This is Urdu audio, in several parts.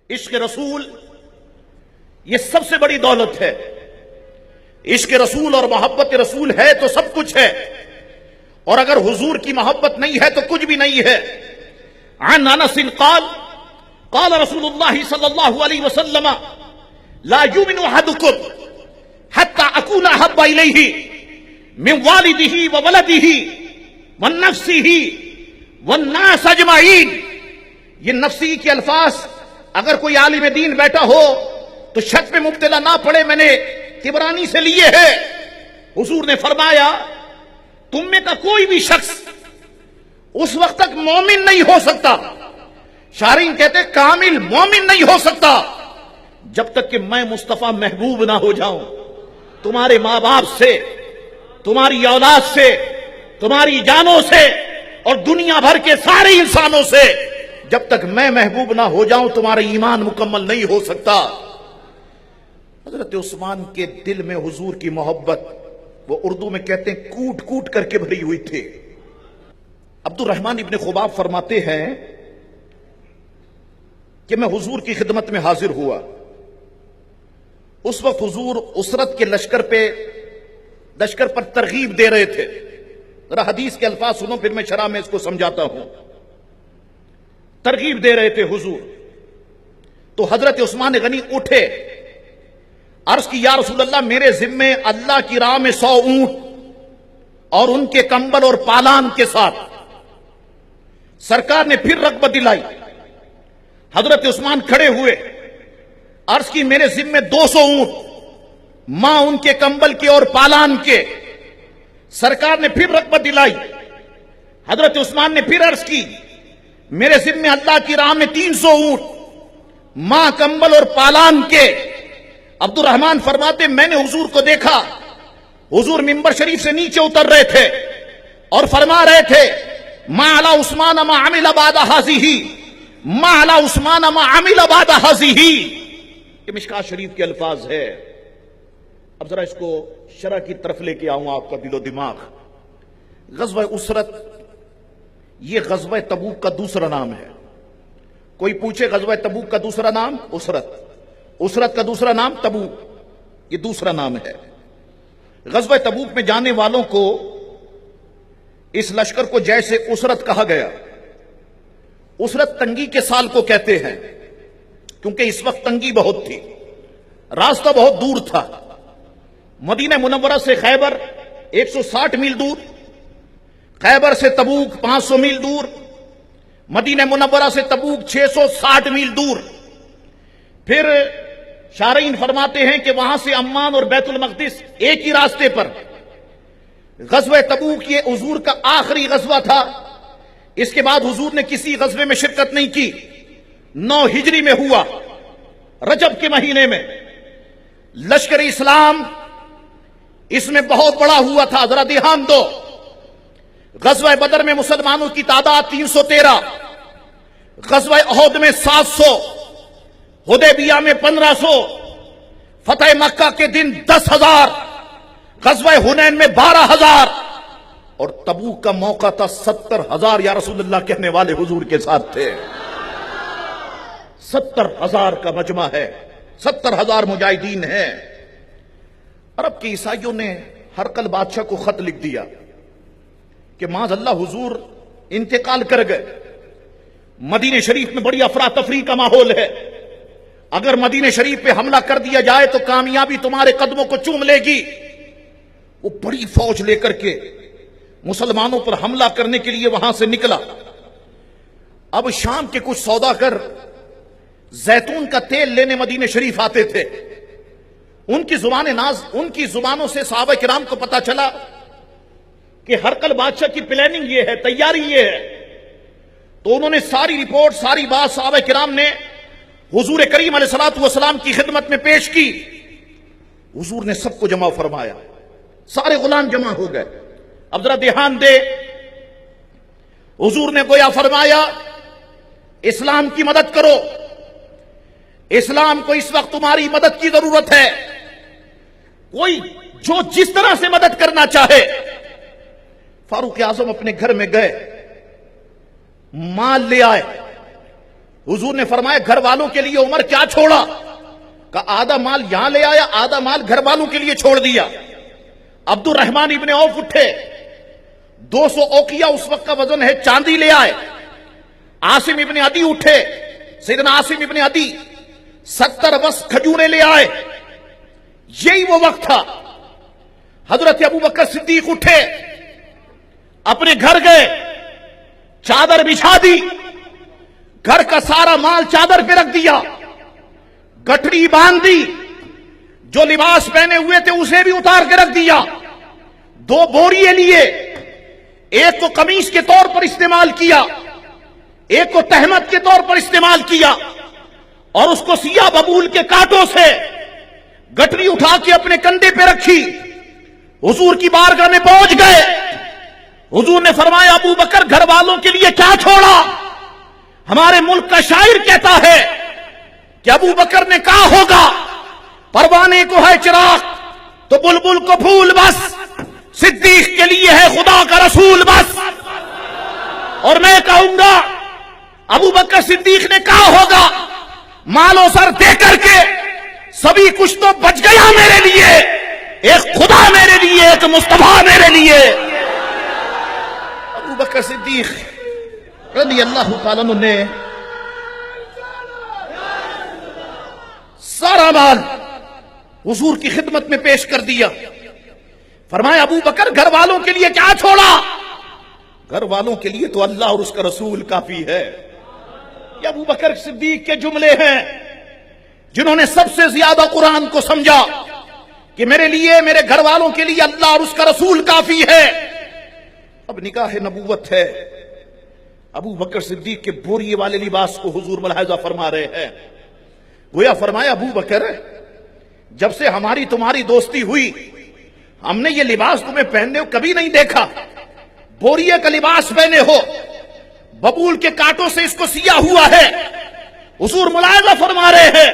عشق رسول یہ سب سے بڑی دولت ہے. عشق رسول اور محبت رسول ہے تو سب کچھ ہے، اور اگر حضور کی محبت نہیں ہے تو کچھ بھی نہیں ہے. عن انس قال قال رسول اللہ صلی اللہ علیہ وسلم لا یؤمن احدکم حتی اکون احب الیہ من والدہ وولدہ ونفسہ والناس اجمعین. یہ نفسی کے الفاظ اگر کوئی عالم دین بیٹھا ہو تو شک میں مبتلا نہ پڑے، میں نے طبرانی سے لیے ہے. حضور نے فرمایا تم میں کا کوئی بھی شخص اس وقت تک مومن نہیں ہو سکتا، شارحین کہتے کامل مومن نہیں ہو سکتا، جب تک کہ میں مصطفیٰ محبوب نہ ہو جاؤں. تمہارے ماں باپ سے، تمہاری اولاد سے، تمہاری جانوں سے اور دنیا بھر کے سارے انسانوں سے جب تک میں محبوب نہ ہو جاؤں تمہارا ایمان مکمل نہیں ہو سکتا. حضرت عثمان کے دل میں حضور کی محبت، وہ اردو میں کہتے ہیں کوٹ کوٹ کر کے بھری ہوئی تھی. عبد الرحمن ابن خباب فرماتے ہیں کہ میں حضور کی خدمت میں حاضر ہوا. اس وقت حضور اسرت کے لشکر پر ترغیب دے رہے تھے. ذرا حدیث کے الفاظ سنو پھر میں شرح میں اس کو سمجھاتا ہوں. ترغیب دے رہے تھے حضور، تو حضرت عثمان غنی اٹھے، عرض کی یا رسول اللہ میرے ذمے اللہ کی راہ میں 100 اونٹ اور ان کے کمبل اور پالان کے ساتھ. سرکار نے پھر رغبت دلائی. حضرت عثمان کھڑے ہوئے، عرض کی میرے ذمے 200 اونٹ، ماں ان کے کمبل کے اور پالان کے. سرکار نے پھر رغبت دلائی. حضرت عثمان نے پھر عرض کی میرے ذمے اللہ کی راہ میں 300 اونٹ، ماں کمبل اور پالان کے. عبد الرحمن فرماتے میں نے حضور کو دیکھا، حضور منبر شریف سے نیچے اتر رہے تھے اور فرما رہے تھے ما علی عثمان ما عمل بعد هذه، ما علی عثمان ما عمل بعد هذه. یہ مشکات شریف کے الفاظ ہے. اب ذرا اس کو شرح کی طرف لے کے آؤں آپ کا دل و دماغ. غزوہ اسرت یہ غزوہ تبوک کا دوسرا نام ہے. کوئی پوچھے غزوہ تبوک کا دوسرا نام اسرت، اسرت کا دوسرا نام تبوک، یہ دوسرا نام ہے. غزوہ تبوک میں جانے والوں کو اس لشکر کو جیسے اسرت کہا گیا. اسرت تنگی کے سال کو کہتے ہیں کیونکہ اس وقت تنگی بہت تھی، راستہ بہت دور تھا. مدینہ منورہ سے خیبر 160 میل دور، خیبر سے تبوک 500 میل دور، مدینہ منورہ سے تبوک 660 میل دور. پھر شارحین فرماتے ہیں کہ وہاں سے عمان اور بیت المقدس ایک ہی راستے پر. غزوہ تبوک یہ حضور کا آخری غزوہ تھا. اس کے بعد حضور نے کسی غزوے میں شرکت نہیں کی. 9 ہجری میں ہوا، رجب کے مہینے میں. لشکر اسلام اس میں بہت بڑا ہوا تھا. ذرا دھیان دو، غزوہ بدر میں مسلمانوں کی تعداد 313، غزوہ احد میں 700، حدیبیہ میں 1500، فتح مکہ کے دن 10,000، غزوہ حنین میں 12,000، اور تبوک کا موقع تھا 70,000. یا رسول اللہ کہنے والے حضور کے ساتھ تھے. 70,000 کا مجمع ہے، 70,000 مجاہدین ہیں. عرب کے عیسائیوں نے ہرقل بادشاہ کو خط لکھ دیا کہ معاذ اللہ حضور انتقال کر گئے. مدینہ شریف میں بڑی افراتفری کا ماحول ہے، اگر مدینہ شریف پہ حملہ کر دیا جائے تو کامیابی تمہارے قدموں کو چوم لے گی. وہ بڑی فوج لے کر کے مسلمانوں پر حملہ کرنے کے لیے وہاں سے نکلا. اب شام کے کچھ سوداگر زیتون کا تیل لینے مدینہ شریف آتے تھے. ان کی زبانوں سے صحابہ کرام کو پتا چلا کہ ہرقل بادشاہ کی پلاننگ یہ ہے، تیاری یہ ہے. تو انہوں نے ساری رپورٹ، ساری بات صحابہ کرام نے حضور کریم علیہ الصلوۃ والسلام کی خدمت میں پیش کی. حضور نے سب کو جمع فرمایا، سارے غلام جمع ہو گئے. اب ذرا دھیان دے، حضور نے گویا فرمایا اسلام کی مدد کرو، اسلام کو اس وقت تمہاری مدد کی ضرورت ہے. کوئی جو جس طرح سے مدد کرنا چاہے. فاروق اعظم اپنے گھر میں گئے، مال لے آئے، حضور نے فرمایا گھر والوں کے لیے عمر کیا چھوڑا؟ کہا آدھا مال یہاں لے آیا، آدھا مال گھر والوں کے لیے چھوڑ دیا۔ عبد الرحمن ابن عوف اٹھے، 200 اوقیہ اس وقت کا وزن ہے چاندی لے آئے۔ عاصم ابن عدی اٹھے، سیدنا عاصم ابن عدی 70 وس کھجورے لے آئے۔ یہی وہ وقت تھا۔ حضرت ابو بکر صدیق اٹھے، اپنے گھر گئے، چادر بچھا دی، گھر کا سارا مال چادر پہ رکھ دیا، گٹھڑی باندھ دی، جو لباس پہنے ہوئے تھے اسے بھی اتار کے رکھ دیا، 2 بوریے لیے، ایک کو قمیص کے طور پر استعمال کیا، ایک کو تہمت کے طور پر استعمال کیا، اور اس کو سیاہ ببول کے کانٹوں سے گٹھڑی اٹھا کے اپنے کندھے پہ رکھی، حضور کی بارگاہ میں پہنچ گئے۔ حضور نے فرمایا ابو بکر گھر والوں کے لیے کیا چھوڑا؟ ہمارے ملک کا شاعر کہتا ہے کہ ابو بکر نے کہا ہوگا پروانے کو ہے چراغ تو بلبل کو پھول بس، صدیق کے لیے ہے خدا کا رسول بس۔ اور میں کہوں گا ابو بکر صدیق نے کہا ہوگا مال و سر دے کر کے سبھی کچھ تو بچ گیا میرے لیے، ایک خدا میرے لیے، ایک مصطفیٰ میرے لیے۔ ابو بکر صدیق رضی اللہ تعالیٰ عنہ نے سارا مال حضور کی خدمت میں پیش کر دیا۔ فرمایا ابو بکر گھر والوں کے لیے کیا چھوڑا؟ گھر والوں کے لیے تو اللہ اور اس کا رسول کافی ہے۔ یہ ابو بکر صدیق کے جملے ہیں جنہوں نے سب سے زیادہ قرآن کو سمجھا کہ میرے لیے، میرے گھر والوں کے لیے اللہ اور اس کا رسول کافی ہے۔ اب نکاح نبوت ہے۔ ابو بکر صدیق کے بوریے والے لباس کو حضور ملاحظہ فرما رہے ہیں۔ گویا فرمایا ابو بکر جب سے ہماری تمہاری دوستی ہوئی ہم نے یہ لباس تمہیں پہننے کبھی نہیں دیکھا، بوریے کا لباس پہنے ہو، ببول کے کانٹوں سے اس کو سیا ہوا ہے۔ حضور ملاحظہ فرما رہے ہیں۔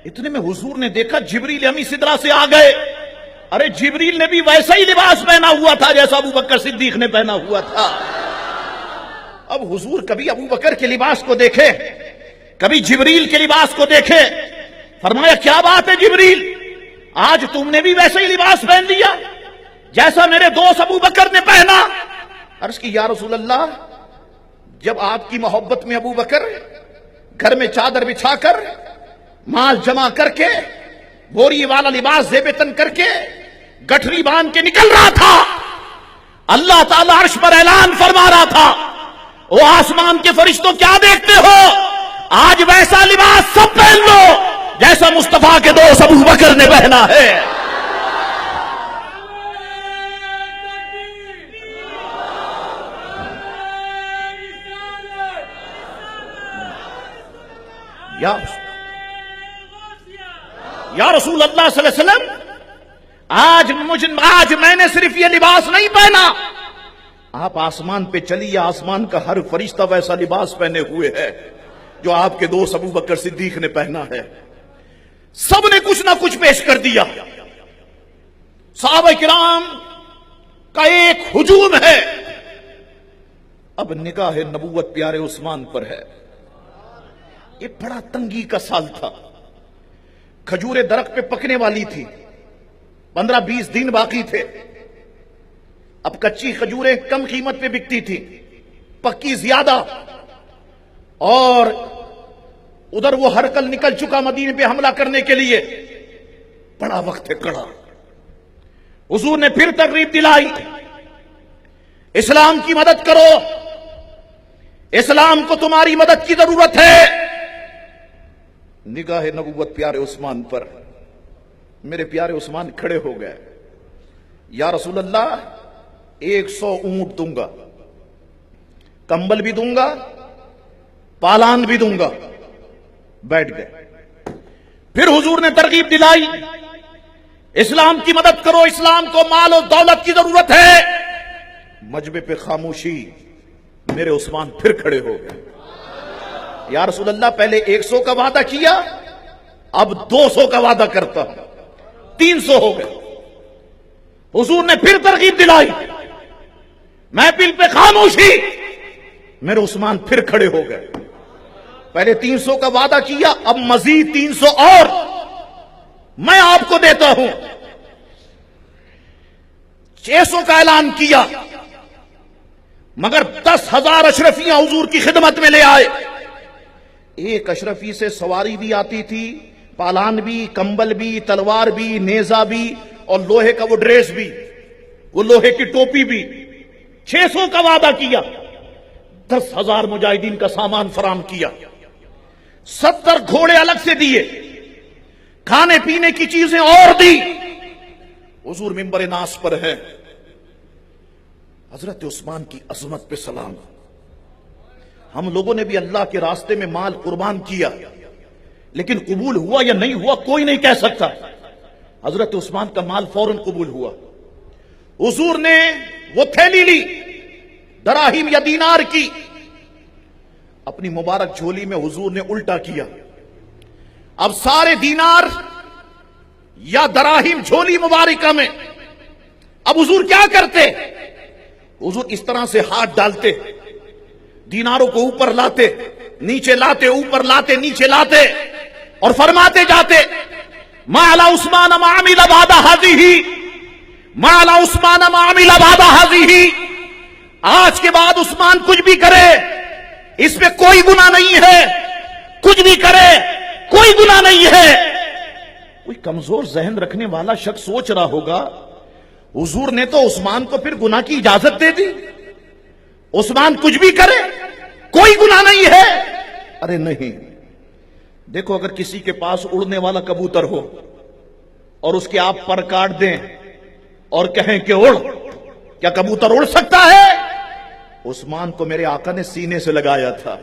اتنے میں حضور نے دیکھا جبریل امی سدرا سے آ گئے۔ ارے جبریل نے بھی ویسا ہی لباس پہنا ہوا تھا جیسا ابو بکر صدیق نے پہنا ہوا تھا۔ اب حضور کبھی ابو بکر کے لباس کو دیکھے، کبھی جبریل کے لباس کو دیکھے۔ فرمایا کیا بات ہے جبریل، آج تم نے بھی ویسا ہی لباس پہن لیا جیسا میرے دوست ابو بکر نے پہنا۔ عرض کی یا رسول اللہ، جب آپ کی محبت میں ابو بکر گھر میں چادر بچھا کر مال جمع کر کے بوری والا لباس زیب تن کر کے گٹھری باندھ کے نکل رہا تھا، اللہ تعالیٰ عرش پر اعلان فرما رہا تھا او آسمان کے فرشتوں کیا دیکھتے ہو، آج ویسا لباس سب پہن لو جیسا مصطفیٰ کے دوست ابو بکر نے پہنا ہے۔ یا رسول اللہ صلی اللہ علیہ وسلم، آج میں نے صرف یہ لباس نہیں پہنا، آپ آسمان پہ چلیے، آسمان کا ہر فرشتہ ویسا لباس پہنے ہوئے ہے جو آپ کے دوست ابو بکر صدیق نے پہنا ہے۔ سب نے کچھ نہ کچھ پیش کر دیا۔ صحابہ کرام کا ایک ہجوم ہے۔ اب نگاہ نبوت پیارے عثمان پر ہے۔ یہ بڑا تنگی کا سال تھا، کھجوریں درخت پہ پکنے والی تھی، 15-20 دن باقی تھے۔ اب کچی کھجوریں کم قیمت پہ بکتی تھی، پکی زیادہ، اور ادھر وہ ہرکل نکل چکا مدینے پہ حملہ کرنے کے لیے، بڑا وقت ہے کڑا۔ حضور نے پھر ترغیب دلائی، اسلام کی مدد کرو، اسلام کو تمہاری مدد کی ضرورت ہے۔ نگاہ نبوت پیارے عثمان پر، میرے پیارے عثمان کھڑے ہو گئے۔ یا رسول اللہ، 100 اونٹ دوں گا، کمبل بھی دوں گا، پالان بھی دوں گا۔ بیٹھ گئے۔ پھر حضور نے ترغیب دلائی، اسلام کی مدد کرو، اسلام کو مال و دولت کی ضرورت ہے۔ مجمع پہ خاموشی، میرے عثمان پھر کھڑے ہو گئے۔ یا رسول اللہ، پہلے 100 کا وعدہ کیا، اب 200 کا وعدہ کرتا ہوں، 300 ہو گئے۔ حضور نے پھر ترغیب دلائی، محفل پہ خاموشی، میرے عثمان پھر کھڑے ہو گئے۔ پہلے 300 کا وعدہ کیا، اب مزید 300 اور میں آپ کو دیتا ہوں۔ 600 کا اعلان کیا، مگر 10,000 اشرفیاں حضور کی خدمت میں لے آئے۔ ایک اشرفی سے سواری بھی آتی تھی، پالان بھی، کمبل بھی، تلوار بھی، نیزہ بھی، اور لوہے کا وہ ڈریس بھی، وہ لوہے کی ٹوپی بھی۔ 600 کا وعدہ کیا، 10,000 مجاہدین کا سامان فراہم کیا، 70 گھوڑے الگ سے دیے، کھانے پینے کی چیزیں اور دی۔ حضور منبر ناس پر ہے، حضرت عثمان کی عظمت پہ سلام۔ ہم لوگوں نے بھی اللہ کے راستے میں مال قربان کیا، لیکن قبول ہوا یا نہیں ہوا کوئی نہیں کہہ سکتا۔ حضرت عثمان کا مال فوراً قبول ہوا۔ حضور نے وہ تھیلی لی دراہیم یا دینار کی، اپنی مبارک جھولی میں حضور نے الٹا کیا۔ اب سارے دینار یا دراہیم جھولی مبارکہ میں، اب حضور کیا کرتے؟ حضور اس طرح سے ہاتھ ڈالتے، دیناروں کو اوپر لاتے، نیچے لاتے، اوپر لاتے، نیچے لاتے، اور فرماتے جاتے ما علی عثمان ما عمل بعد هذه، ما علی عثمان ما عمل بعد هذه، آج کے بعد عثمان کچھ بھی کرے اس میں کوئی گناہ نہیں ہے، کچھ بھی کرے کوئی گناہ نہیں ہے۔ کوئی کمزور ذہن رکھنے والا شخص سوچ رہا ہوگا حضور نے تو عثمان کو پھر گناہ کی اجازت دے دی، عثمان کچھ بھی کرے کوئی گناہ نہیں ہے۔ ارے نہیں، دیکھو اگر کسی کے پاس اڑنے والا کبوتر ہو اور اس کے آپ پر کاٹ دیں اور کہیں کہ اڑ، کیا کبوتر اڑ سکتا ہے؟ عثمان کو میرے آقا نے سینے سے لگایا تھا،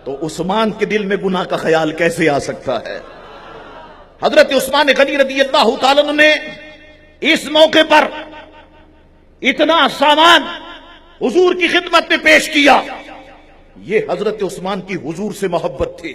تو عثمان کے دل میں گناہ کا خیال کیسے آ سکتا ہے؟ حضرت عثمان غنی رضی اللہ تعالیٰ عنہ نے اس موقع پر اتنا سامان حضور کی خدمت میں پیش کیا۔ یہ حضرت عثمان کی حضور سے محبت تھی۔